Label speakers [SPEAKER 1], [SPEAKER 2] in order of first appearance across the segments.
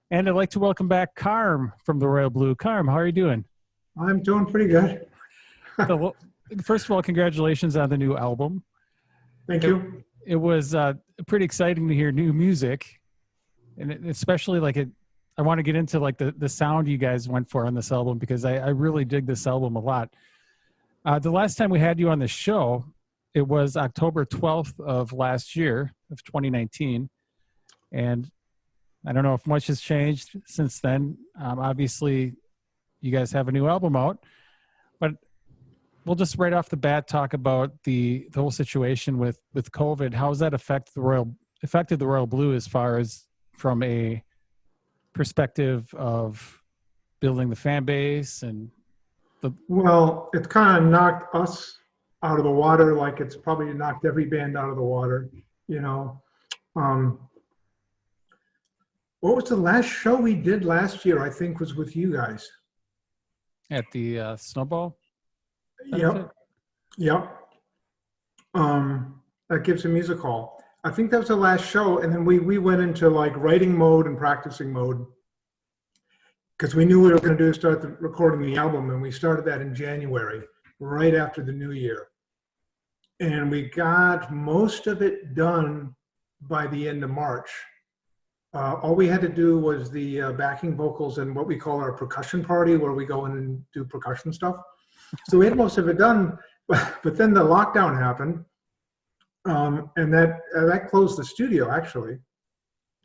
[SPEAKER 1] And I'd like to welcome back Carm from the Royal Blue. Carm, how are you doing?
[SPEAKER 2] I'm doing pretty good.
[SPEAKER 1] So, well, first of all, congratulations on the new album.
[SPEAKER 2] Thank
[SPEAKER 1] It,
[SPEAKER 2] you.
[SPEAKER 1] it was pretty exciting to hear new music, and especially like it. I want to get into like the sound you guys went for on this album because I really dig this album a lot. The last time we had you on the show, it was October 12th of last year of 2019, and I don't know if much has changed since then. Obviously, you guys have a new album out, but we'll just right off the bat talk about the whole situation with COVID. How has that affected the Royal Blue as far as from a perspective of building the fan base and the
[SPEAKER 2] Well, it kind of knocked us out of the water, like it's probably knocked every band out of the water. You know, um, what was the last show we did last year? I think was with you guys.
[SPEAKER 1] at the Snowball benefit?
[SPEAKER 2] Yep, yep. That gives a music hall. I think that was the last show, and then we went into like writing mode and practicing mode because we knew we were going to start recording the album, and we started that in January, right after the new year. And we got most of it done by the end of March. All we had to do was the backing vocals and what we call our percussion party, where we go in and do percussion stuff. So we had most of it done, but then the lockdown happened, and that closed the studio actually.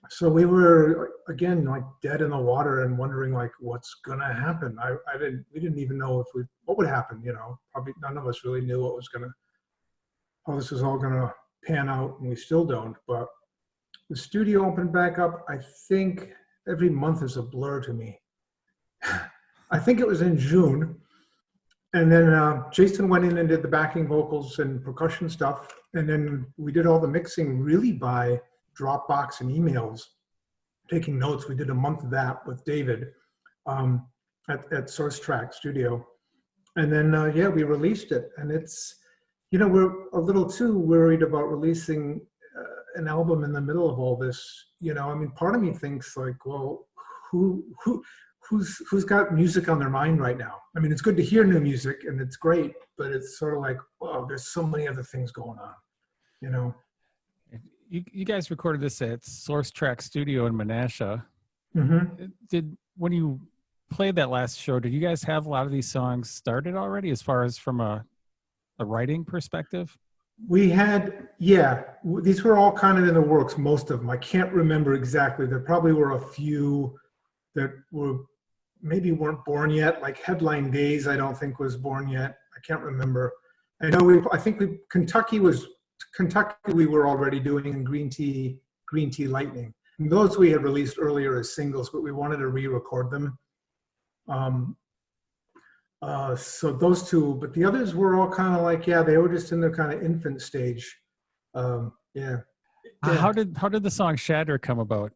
[SPEAKER 2] So we were again like dead in the water and wondering like what's gonna happen. We didn't even know what would happen. You know, probably none of us really knew how this was all gonna pan out, and we still don't. But the studio opened back up. I think every month is a blur to me. I think it was in June, and then Jason went in and did the backing vocals and percussion stuff, and then we did all the mixing really by Dropbox and emails, taking notes. We did a month of that with David at Source Track Studio, and then yeah, we released it, and it's. You know, we're a little too worried about releasing an album in the middle of all this. You know, I mean, part of me thinks like, well, who's got music on their mind right now? I mean, it's good to hear new music and it's great, but it's sort of like, wow, there's so many other things going on. You know.
[SPEAKER 1] You guys recorded this at Source Track Studio in Menasha.
[SPEAKER 2] Mm-hmm.
[SPEAKER 1] When you played that last show, did you guys have a lot of these songs started already as far as from a writing perspective?
[SPEAKER 2] We had, yeah, these were all kind of in the works, most of them. I can't remember exactly. There probably were a few that maybe weren't born yet, like Headline Days, I don't think was born yet. I can't remember. I know Kentucky we were already doing, and Green Tea Lightning. And those we had released earlier as singles, but we wanted to re-record them. So those two, but the others were all kind of like, yeah, they were just in their kind of infant stage. Yeah.
[SPEAKER 1] How did the song Shatter come about?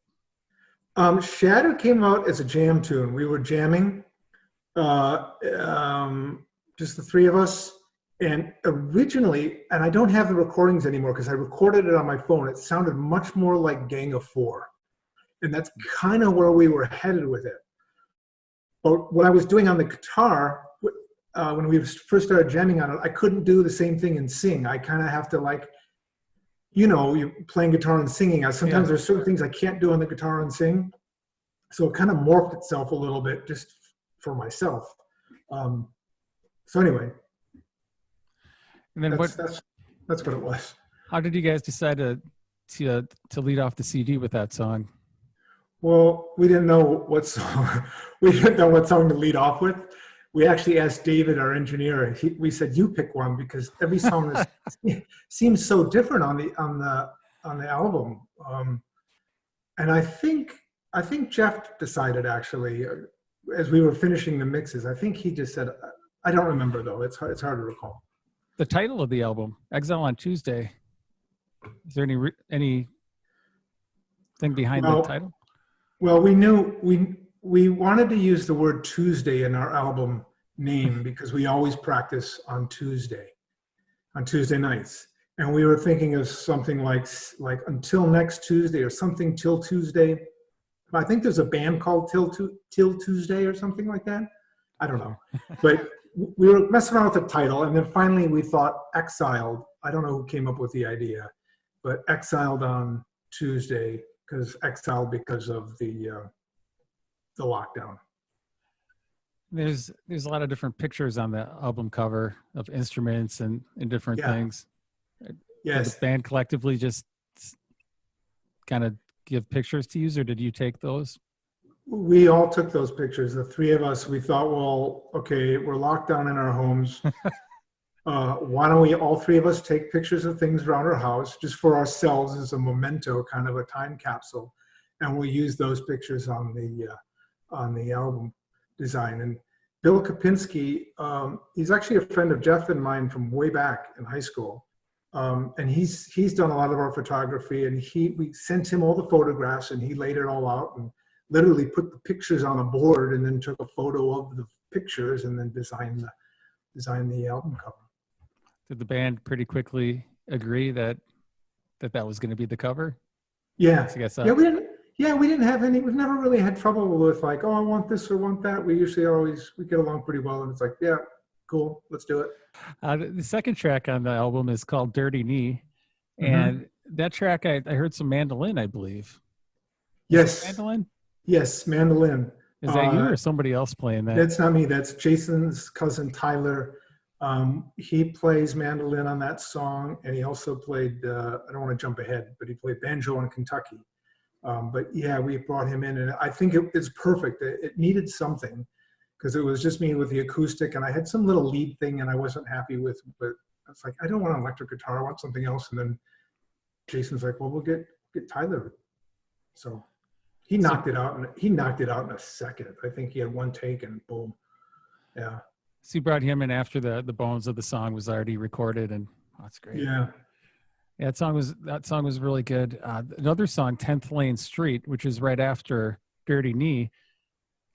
[SPEAKER 2] Shatter came out as a jam tune. We were jamming, just the three of us. And originally, and I don't have the recordings anymore because I recorded it on my phone. It sounded much more like Gang of Four. And that's kind of where we were headed with it. But what I was doing on the guitar, when we first started jamming on it, I couldn't do the same thing and sing. I kind of have to like, you know, you're playing guitar and singing. Sometimes there's certain things I can't do on the guitar and sing. So it kind of morphed itself a little bit just for myself. So anyway,
[SPEAKER 1] And then
[SPEAKER 2] that's what it was.
[SPEAKER 1] How did you guys decide to lead off the CD with that song?
[SPEAKER 2] Well, we didn't know what song to lead off with. We actually asked David, our engineer, and we said, "You pick one," because every song seems so different on the album. And I think Jeff decided actually, as we were finishing the mixes. I think he just said, "I don't remember though. It's hard to recall."
[SPEAKER 1] The title of the album, Exile on Tuesday. Is there any thing behind the title?
[SPEAKER 2] Well, we knew we wanted to use the word Tuesday in our album name because we always practice on Tuesday nights. And we were thinking of something like Until Next Tuesday or something till Tuesday. I think there's a band called Till Tuesday or something like that. I don't know. But we were messing around with the title, and then finally we thought Exiled. I don't know who came up with the idea, but Exiled on Tuesday, because exiled because of the lockdown.
[SPEAKER 1] There's a lot of different pictures on the album cover of instruments and different things.
[SPEAKER 2] Yes.
[SPEAKER 1] Did the band collectively just kind of give pictures to you, or did you take those?
[SPEAKER 2] We all took those pictures. The three of us, we thought, well, okay, we're locked down in our homes. Why don't we, all three of us, take pictures of things around our house just for ourselves as a memento, kind of a time capsule, and we'll use those pictures on the album design. And Bill Kapinski, he's actually a friend of Jeff and mine from way back in high school, and he's done a lot of our photography. And we sent him all the photographs, and he laid it all out and literally put the pictures on a board, and then took a photo of the pictures, and then designed the album cover.
[SPEAKER 1] Did the band pretty quickly agree that was going to be the cover?
[SPEAKER 2] Yeah.
[SPEAKER 1] Yeah,
[SPEAKER 2] we didn't have any. We've never really had trouble with like, oh, I want this or want that. We usually we get along pretty well, and it's like, yeah, cool, let's do it.
[SPEAKER 1] The second track on the album is called "Dirty Knee," and that track I heard some mandolin, I believe.
[SPEAKER 2] Yes.
[SPEAKER 1] Mandolin.
[SPEAKER 2] Yes, mandolin.
[SPEAKER 1] Is that you or somebody else playing that?
[SPEAKER 2] That's not me. That's Jason's cousin Tyler. He plays mandolin on that song, and he also played, I don't want to jump ahead, but he played banjo in Kentucky. But yeah, we brought him in, and I think it's perfect. It needed something, because it was just me with the acoustic, and I had some little lead thing and I wasn't happy with, but I was like, I don't want an electric guitar, I want something else. And then Jason's like, well, we'll get Tyler. So he knocked it out, and he knocked it out in a second. I think he had one take and boom. Yeah.
[SPEAKER 1] So you brought him in after the bones of the song was already recorded, and that's great.
[SPEAKER 2] Yeah.
[SPEAKER 1] Yeah, that song was really good. Another song, 10th Lane Street, which is right after Dirty Knee.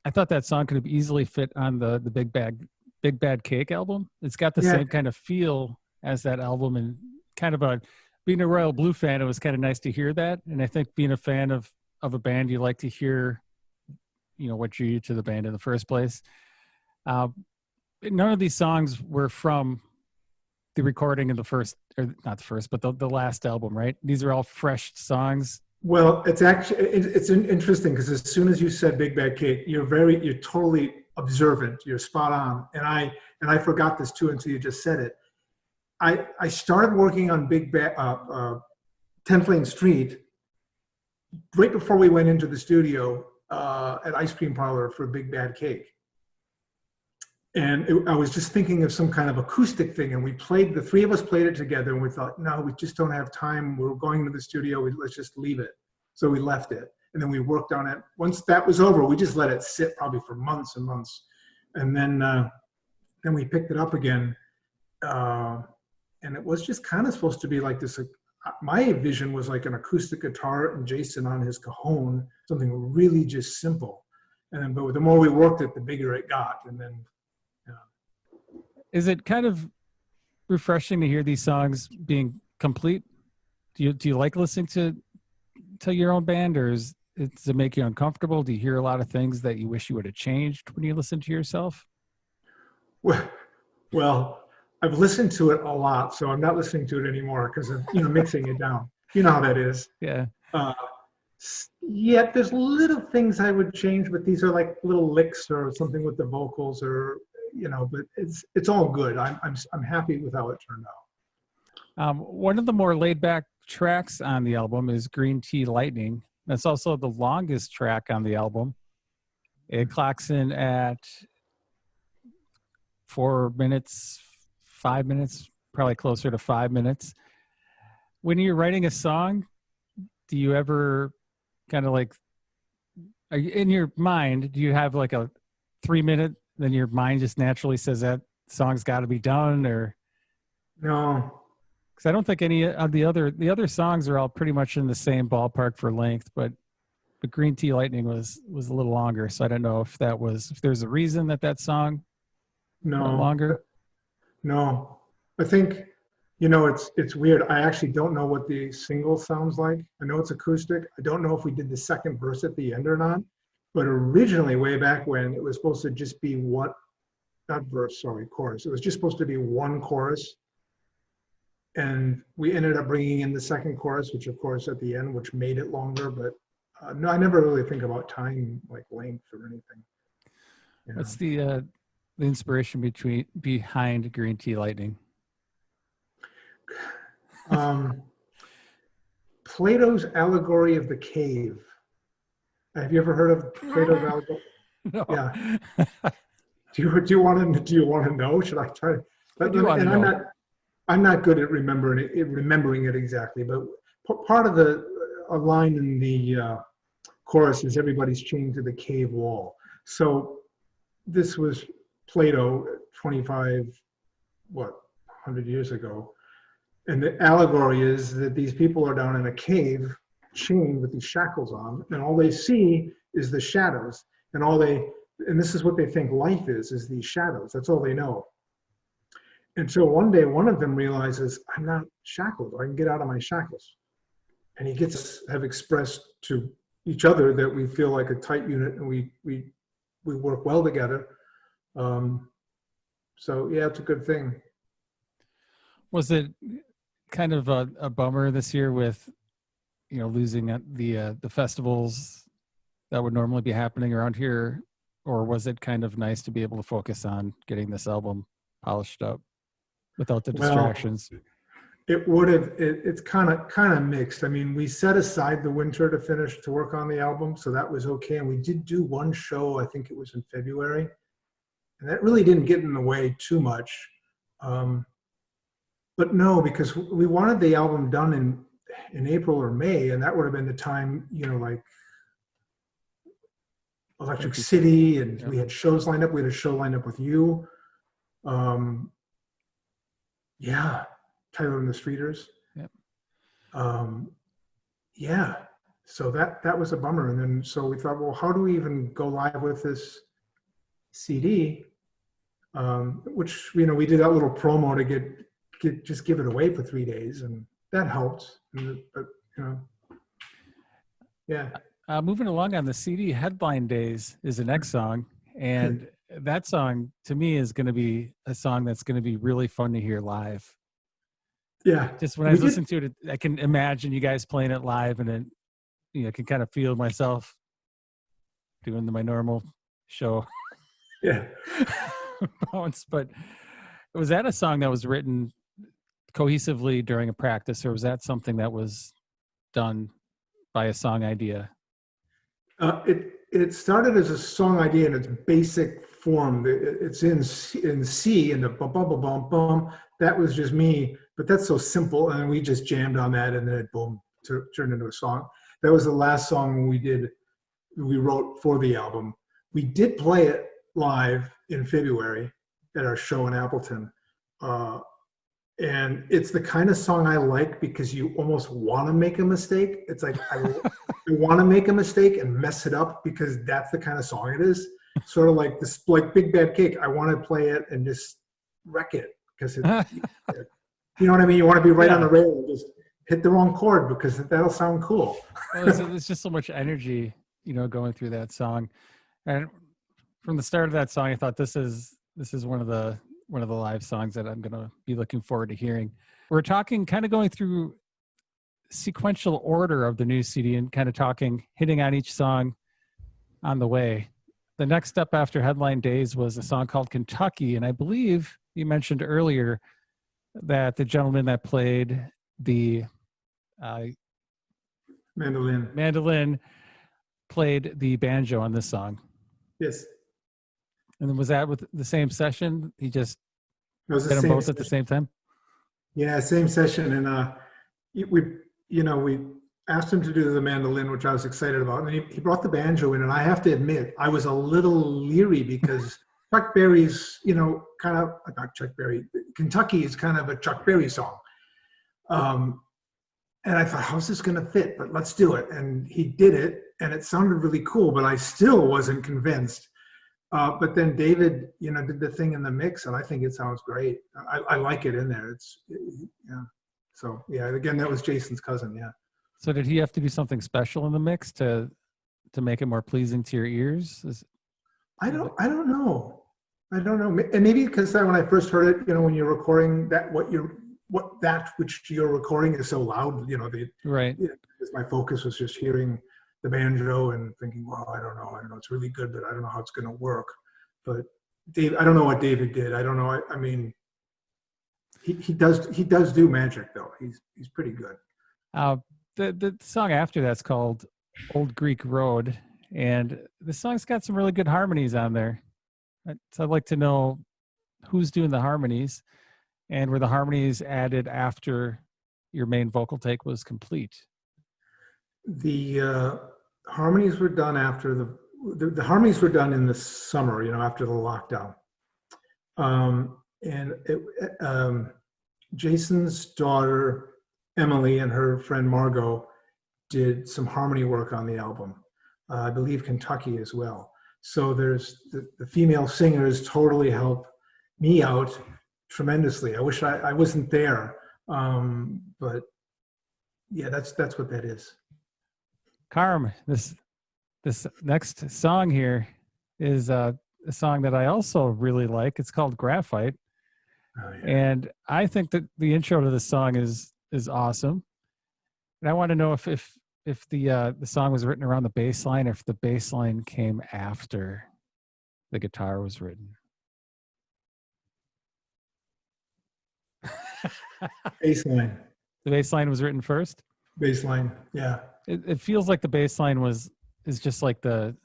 [SPEAKER 1] I thought that song could have easily fit on the Big Bad Cake album. It's got the same kind of feel as that album, and kind of being a Royal Blue fan, it was kind of nice to hear that. And I think being a fan of a band, you like to hear, what drew you to the band in the first place. None of these songs were from the recording of the first, or not the first, but the last album, right? These are all fresh songs.
[SPEAKER 2] Well, it's actually, it's interesting, because as soon as you said Big Bad Cake, you're totally observant. You're spot on. And I forgot this too until you just said it. I started working on 10th Lane Street right before we went into the studio at Ice Cream Parlor for Big Bad Cake. And I was just thinking of some kind of acoustic thing, and the three of us played it together, and we thought, no, we just don't have time. We're going to the studio. Let's just leave it. So we left it, and then we worked on it. Once that was over, we just let it sit probably for months and months. And then we picked it up again. And it was just kind of supposed to be like this. My vision was like an acoustic guitar and Jason on his cajon, something really just simple. And then, but the more we worked it, the bigger it got. And then,
[SPEAKER 1] is it kind of refreshing to hear these songs being complete? Do you like listening to your own band, or does it make you uncomfortable? Do you hear a lot of things that you wish you would have changed when you listen to yourself?
[SPEAKER 2] Well, I've listened to it a lot, so I'm not listening to it anymore because of mixing it down. You know how that is.
[SPEAKER 1] Yeah.
[SPEAKER 2] Yet there's little things I would change, but these are like little licks or something with the vocals, or but it's all good. I'm happy with how it turned out.
[SPEAKER 1] One of the more laid back tracks on the album is Green Tea Lightning. That's also the longest track on the album. It clocks in at 4 minutes, 5 minutes, probably closer to 5 minutes. When you're writing a song, do you ever kind of like, in your mind, do you have like a 3 minute, then your mind just naturally says that song's got to be done? Or
[SPEAKER 2] no,
[SPEAKER 1] because I don't think any of the other songs are all pretty much in the same ballpark for length, but Green Tea Lightning was a little longer. So I don't know if there's a reason that song went longer.
[SPEAKER 2] No, I think You know, it's weird. I actually don't know what the single sounds like. I know it's acoustic. I don't know if we did the second verse at the end or not. But originally, way back when, it was supposed to just be what, not verse, sorry, chorus. It was just supposed to be one chorus. And we ended up bringing in the second chorus, which of course at the end, which made it longer. But no, I never really think about time, like length or anything. You know?
[SPEAKER 1] What's the inspiration behind Green Tea Lightning?
[SPEAKER 2] Plato's allegory of the cave. Have you ever heard of Plato's allegory?
[SPEAKER 1] No.
[SPEAKER 2] Yeah. Do you want to know? Should I try to?
[SPEAKER 1] I do want to know.
[SPEAKER 2] I'm not good at remembering it exactly, but part of a line in the chorus is everybody's chained to the cave wall. So this was Plato 100 years ago. And the allegory is that these people are down in a cave chained with these shackles on, and all they see is the shadows. And this is what they think life is these shadows. That's all they know. Until one day, one of them realizes, I'm not shackled. I can get out of my shackles. And he have expressed to each other that we feel like a tight unit and we work well together. So yeah, it's a good thing.
[SPEAKER 1] Was it kind of a bummer this year with, losing the festivals that would normally be happening around here? Or was it kind of nice to be able to focus on getting this album polished up without the distractions?
[SPEAKER 2] Well, it would have. It's kind of mixed. I mean, we set aside the winter to work on the album, so that was okay. And we did do one show. I think it was in February, and that really didn't get in the way too much. But no, because we wanted the album done in April or May, and that would have been the time, like Electric City, and we had shows lined up. We had a show lined up with you. Yeah, Tyler and the Streeters.
[SPEAKER 1] Yep.
[SPEAKER 2] Yeah, so that was a bummer. And then so we thought, well, how do we even go live with this CD? Which we did that little promo to just give it away for 3 days, and that helped. But yeah.
[SPEAKER 1] Moving along on the CD, Headline Days is the next song, and that song to me is going to be a song that's going to be really fun to hear live.
[SPEAKER 2] Yeah.
[SPEAKER 1] Just when I listen to it, I can imagine you guys playing it live, and then I can kind of feel myself doing my normal show.
[SPEAKER 2] Yeah.
[SPEAKER 1] Bounce. But was that a song that was written cohesively during a practice, or was that something that was done by a song idea?
[SPEAKER 2] It started as a song idea in its basic form. It's in C, and the bum bum bum bum bum. That was just me, but that's so simple, and we just jammed on that, and then it boom turned into a song. That was the last song we wrote for the album. We did play it live in February at our show in Appleton. And it's the kind of song I like because you almost want to make a mistake. It's like I want to make a mistake and mess it up because that's the kind of song it is. Sort of like this, like Big Bad Cake. I want to play it and just wreck it because you know what I mean. You want to be right on the rail and just hit the wrong chord because that'll sound cool.
[SPEAKER 1] Well, there's just so much energy, going through that song. And from the start of that song, I thought this is one of the live songs that I'm going to be looking forward to hearing. We're talking, kind of going through sequential order of the new CD and kind of hitting on each song on the way. The next step after Headline Days was a song called Kentucky. And I believe you mentioned earlier that the gentleman that played the mandolin played the banjo on this song.
[SPEAKER 2] Yes.
[SPEAKER 1] And then was that with the same session? He just
[SPEAKER 2] did
[SPEAKER 1] them both at the same time?
[SPEAKER 2] Yeah, same session. And we asked him to do the mandolin, which I was excited about. And he brought the banjo in. And I have to admit, I was a little leery because Chuck Berry's, kind of, not Chuck Berry, Kentucky is kind of a Chuck Berry song. And I thought, how's this going to fit? But let's do it. And he did it. And it sounded really cool, but I still wasn't convinced. But then David, did the thing in the mix, and I think it sounds great. I like it in there. Yeah. So yeah, again, that was Jason's cousin. Yeah.
[SPEAKER 1] So did he have to do something special in the mix to make it more pleasing to your ears?
[SPEAKER 2] I don't know. I don't know. And maybe because when I first heard it, when you're recording that, that which you're recording is so loud,
[SPEAKER 1] right.
[SPEAKER 2] Because my focus was just hearing the banjo and thinking, well, I don't know. It's really good, but I don't know how it's going to work. But Dave, I don't know what David did. I don't know. I mean, he does do magic though. He's pretty good.
[SPEAKER 1] The song after that's called Old Greek Road, and the song's got some really good harmonies on there. So I'd like to know who's doing the harmonies, and were the harmonies added after your main vocal take was complete?
[SPEAKER 2] The harmonies were done after the harmonies were done in the summer, after the lockdown. And Jason's daughter Emily and her friend Margot did some harmony work on the album. I believe Kentucky as well. So there's the female singers totally help me out tremendously. I wish I wasn't there, but yeah, that's what that is.
[SPEAKER 1] Carm, this next song here is a song that I also really like. It's called Graphite.
[SPEAKER 2] Oh, yeah.
[SPEAKER 1] And I think that the intro to this song is awesome. And I want to know if the song was written around the bass line, or if the bass line came after the guitar was written.
[SPEAKER 2] Bass line.
[SPEAKER 1] The bass line was written first?
[SPEAKER 2] Bass line, yeah.
[SPEAKER 1] It feels like the bass line is just like the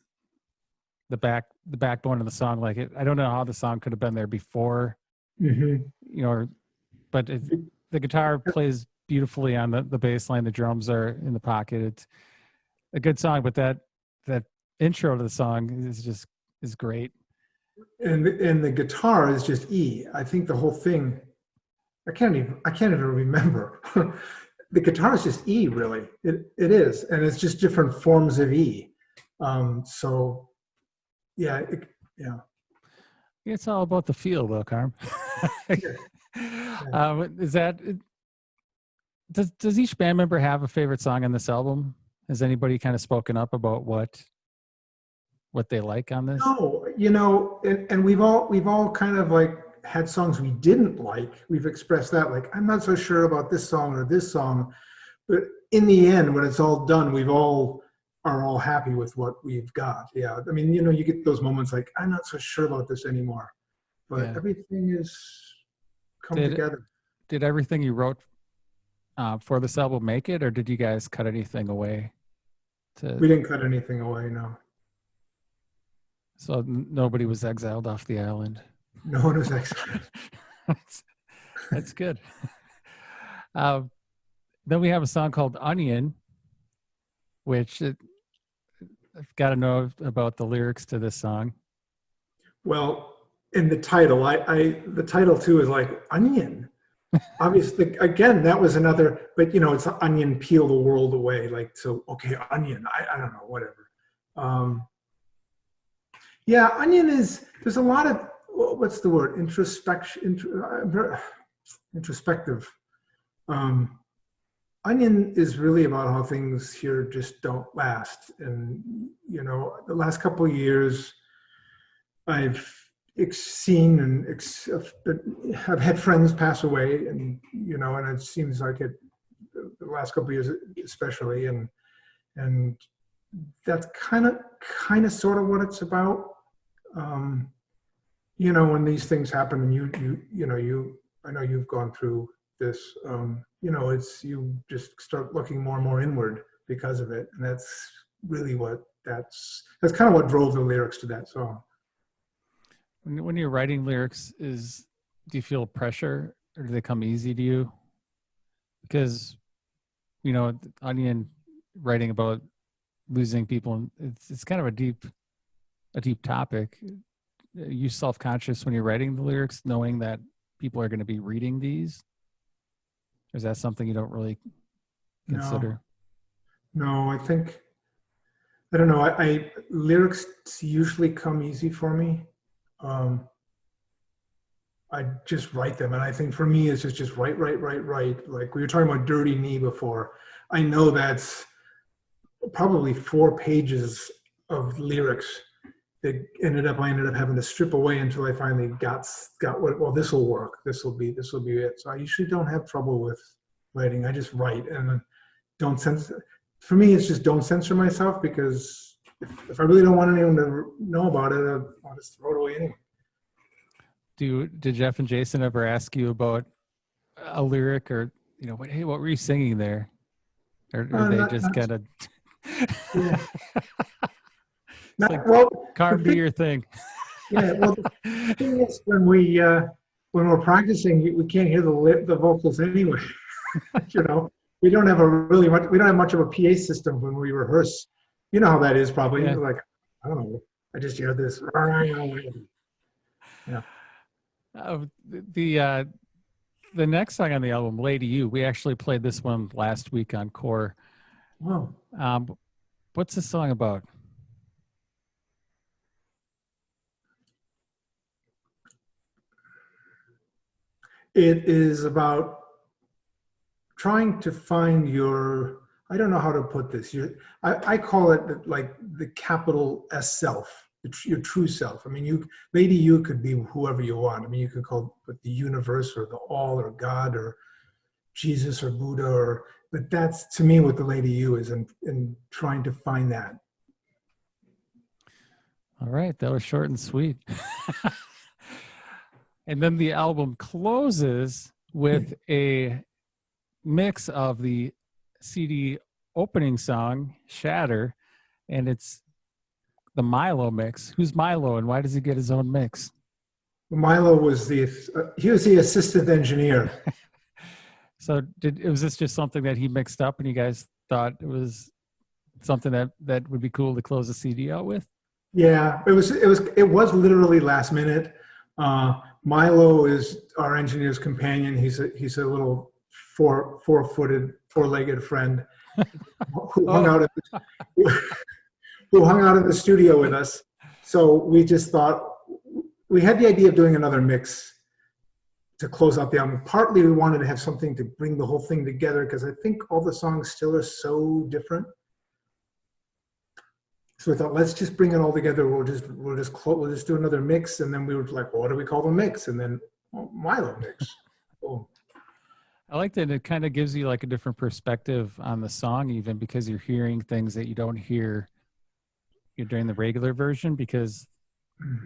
[SPEAKER 1] backbone of the song. Like I don't know how the song could have been there before, but the guitar plays beautifully on the bass line. The drums are in the pocket. It's a good song, but that intro to the song is great.
[SPEAKER 2] And the guitar is just E. I think the whole thing, I can't even remember. The guitar is just E, really. It is, and it's just different forms of E. So, yeah, yeah.
[SPEAKER 1] It's all about the feel, though, Carm. Is that? Does each band member have a favorite song on this album? Has anybody kind of spoken up about what they like on this?
[SPEAKER 2] No, and we've all kind of like had songs we didn't like. We've expressed that, like, I'm not so sure about this song or this song, but in the end, when it's all done, are all happy with what we've got. Yeah, I mean, you get those moments like, I'm not so sure about this anymore, but everything is come together.
[SPEAKER 1] Did everything you wrote for this album make it, or did you guys cut anything away?
[SPEAKER 2] We didn't cut anything away, no.
[SPEAKER 1] So nobody was exiled off the island.
[SPEAKER 2] No one was exiled.
[SPEAKER 1] That's good. Then we have a song called Onion, which I've got to know about the lyrics to this song.
[SPEAKER 2] Well, in the title, the title too is like onion. Obviously, again, that was another, but it's onion, peel the world away. Like, so, okay, onion, I don't know, whatever. Yeah, onion there's a lot of, what's the word? Introspective. Onion is really about how things here just don't last. And, the last couple of years, I've seen and have had friends pass away, and, and it seems like the last couple of years especially, and that's kind of sort of what it's about. When these things happen, and I know you've gone through this, it's, you just start looking more and more inward because of it. And that's really that's kind of what drove the lyrics to that song.
[SPEAKER 1] When you're writing lyrics, do you feel pressure, or do they come easy to you? Because, Onion writing about losing people, it's kind of a deep topic. Are you self-conscious when you're writing the lyrics, knowing that people are going to be reading these? Or is that something you don't really consider?
[SPEAKER 2] No, I think I don't know. Lyrics usually come easy for me. Um, I just write them, and I think for me it's just write, write, write, write. Like we were talking about "Dirty Knee" before. I know that's probably 4 pages of lyrics that I ended up having to strip away until I finally got what. Well, this will work. This will be it. So I usually don't have trouble with writing. I just write and don't censor. For me, it's just don't censor myself, because if I really don't want anyone to know about it, I'll just throw it away anyway.
[SPEAKER 1] Did Jeff and Jason ever ask you about a lyric, or hey, what were you singing there? Or they just kind of
[SPEAKER 2] Yeah.
[SPEAKER 1] like,
[SPEAKER 2] Well,
[SPEAKER 1] Carm, do your thing.
[SPEAKER 2] Yeah. Well, the thing is, when we're practicing, we can't hear the vocals anyway. We don't have much of a PA system when we rehearse. You know how that is, probably.
[SPEAKER 1] Yeah.
[SPEAKER 2] Like, I don't know. I just hear this. Yeah.
[SPEAKER 1] The next song on the album, "Lady You," we actually played this one last week on Core.
[SPEAKER 2] Wow.
[SPEAKER 1] What's the song about?
[SPEAKER 2] It is about trying to find your, I don't know how to put this. I call it like the capital S self, your true self. I mean, Lady You could be whoever you want. I mean, you could call it the universe or the all or God or Jesus or Buddha, but that's to me what the Lady You is, and trying to find that.
[SPEAKER 1] All right, that was short and sweet. And then the album closes with a mix of the CD opening song, "Shatter," and it's the Milo mix. Who's Milo, and why does he get his own mix?
[SPEAKER 2] Milo was the assistant engineer.
[SPEAKER 1] So was this just something that he mixed up and you guys thought it was something that would be cool to close the CD out with?
[SPEAKER 2] Yeah, it was literally last minute. Milo is our engineer's companion. He's a little four-legged friend who hung out in the studio with us. So we just thought, we had the idea of doing another mix to close out the album. Partly we wanted to have something to bring the whole thing together, because I think all the songs still are so different. So we thought, let's just bring it all together. We'll just do another mix, and then we were like, well, what do we call the mix? And then Milo mix. Cool.
[SPEAKER 1] I like that it kind of gives you like a different perspective on the song, even because you're hearing things that you don't hear during the regular version, because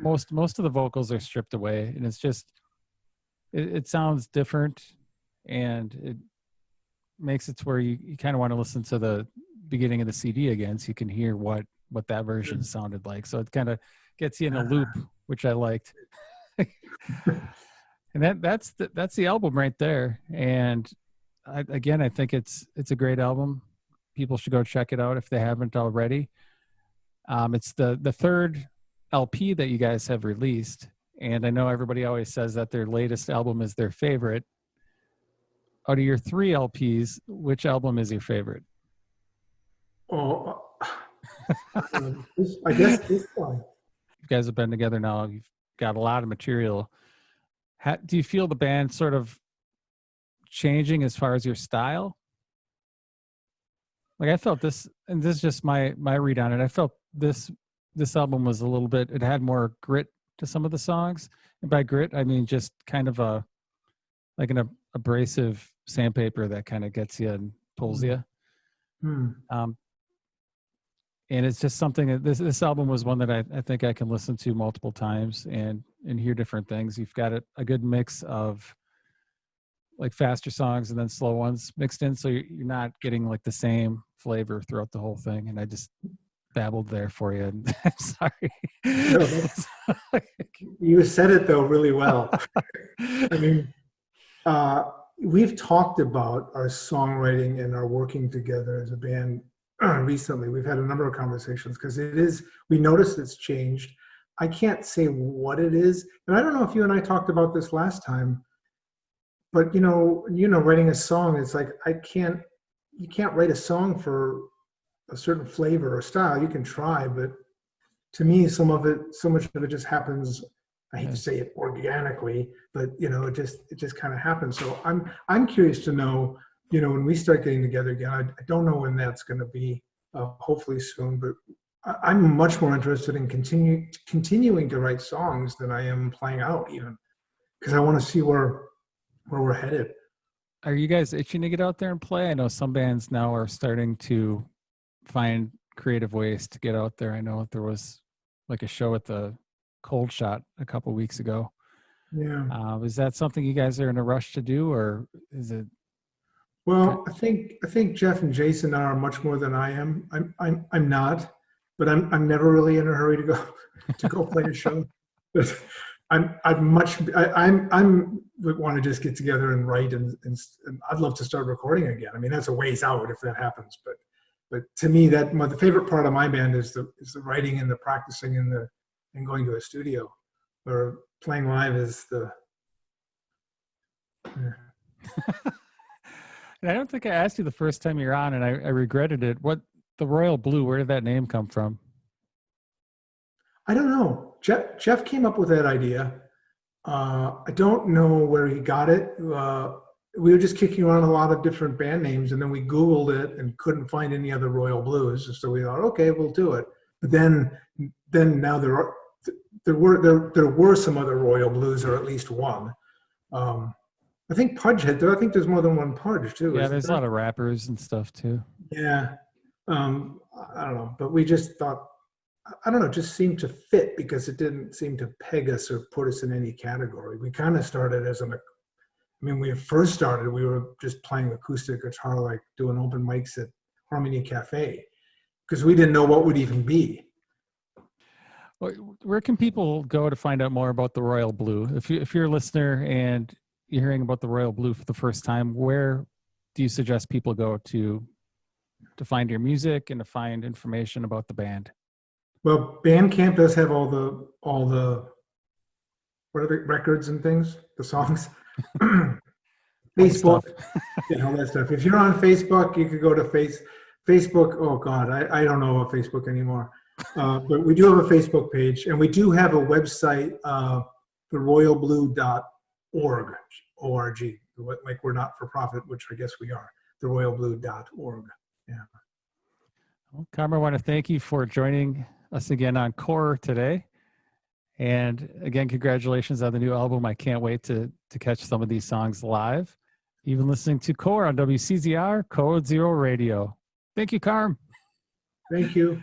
[SPEAKER 1] most of the vocals are stripped away, and it's just it sounds different, and it makes it to where you kind of want to listen to the beginning of the CD again, so you can hear what that version sounded like. So it kind of gets you in a loop, which I liked. And that's the album right there. And I think it's a great album. People should go check it out if they haven't already. It's the third LP that you guys have released, and I know everybody always says that their latest album is their favorite. Out of your 3 LPs, which album is your favorite?
[SPEAKER 2] Oh, I guess this one.
[SPEAKER 1] You guys have been together now. You've got a lot of material. Do you feel the band sort of changing as far as your style? Like I felt this, and this is just my read on it. I felt this album was a little bit, it had more grit to some of the songs. And by grit, I mean just kind of an abrasive sandpaper that kind of gets you and pulls you. And it's just something that this album was one that I think I can listen to multiple times and hear different things. You've got a good mix of like faster songs and then slow ones mixed in, so you're not getting like the same flavor throughout the whole thing. And I just babbled there for you. And I'm sorry.
[SPEAKER 2] No, you said it though really well. I mean, we've talked about our songwriting and our working together as a band recently. We've had a number of conversations, because we noticed it's changed. I can't say what it is, and I don't know if you and I talked about this last time, but writing a song, it's like you can't write a song for a certain flavor or style, you can try, but to me, so much of it just happens. I hate to say it organically, but it just kind of happens. So I'm curious to know, when we start getting together again. I don't know when that's going to be. Hopefully soon, but I'm much more interested in continuing to write songs than I am playing out, even because I want to see where we're headed.
[SPEAKER 1] Are you guys itching to get out there and play? I know some bands now are starting to find creative ways to get out there. I know there was like a show at the Cold Shot a couple weeks ago.
[SPEAKER 2] Yeah.
[SPEAKER 1] Is that something you guys are in a rush to do, or is it?
[SPEAKER 2] Well, I think Jeff and Jason are much more than I am. I'm not, but I'm never really in a hurry to go play a show. But I'm would want to just get together and write, and I'd love to start recording again. I mean, that's a ways out if that happens, but to me, the favorite part of my band is the writing and the practicing and going to a studio, or playing live is the. Yeah.
[SPEAKER 1] And I don't think I asked you the first time you're on, and I regretted it. What the Royal Blue? Where did that name come from?
[SPEAKER 2] I don't know. Jeff came up with that idea. I don't know where he got it. We were just kicking around a lot of different band names, and then we Googled it and couldn't find any other Royal Blues. So we thought, okay, we'll do it. But then now there were some other Royal Blues, or at least one. I think Pudge I think there's more than one Pudge too.
[SPEAKER 1] Yeah, there's a lot of rappers and stuff too.
[SPEAKER 2] Yeah. I don't know, but we just thought, I don't know, it just seemed to fit because it didn't seem to peg us or put us in any category. We kind of started when we first started, we were just playing acoustic guitar, like doing open mics at Harmony Cafe, because we didn't know what would even be.
[SPEAKER 1] Where can people go to find out more about the Royal Blue? If you're a listener and you're hearing about the Royal Blue for the first time, where do you suggest people go to find your music and to find information about the band?
[SPEAKER 2] Well, Bandcamp does have all the what are the records and things, the songs. Facebook, all that stuff. If you're on Facebook, you could go to Facebook. Oh God, I don't know about Facebook anymore. But we do have a Facebook page, and we do have a website, theroyalblue.org, O-R-G. Like we're not for profit, which I guess we are. Theroyalblue.org. Yeah.
[SPEAKER 1] Well, Carm, I want to thank you for joining us again on Core today. And again, congratulations on the new album. I can't wait to catch some of these songs live. You've been listening to Core on WCZR Code Zero Radio. Thank you, Carm.
[SPEAKER 2] Thank you.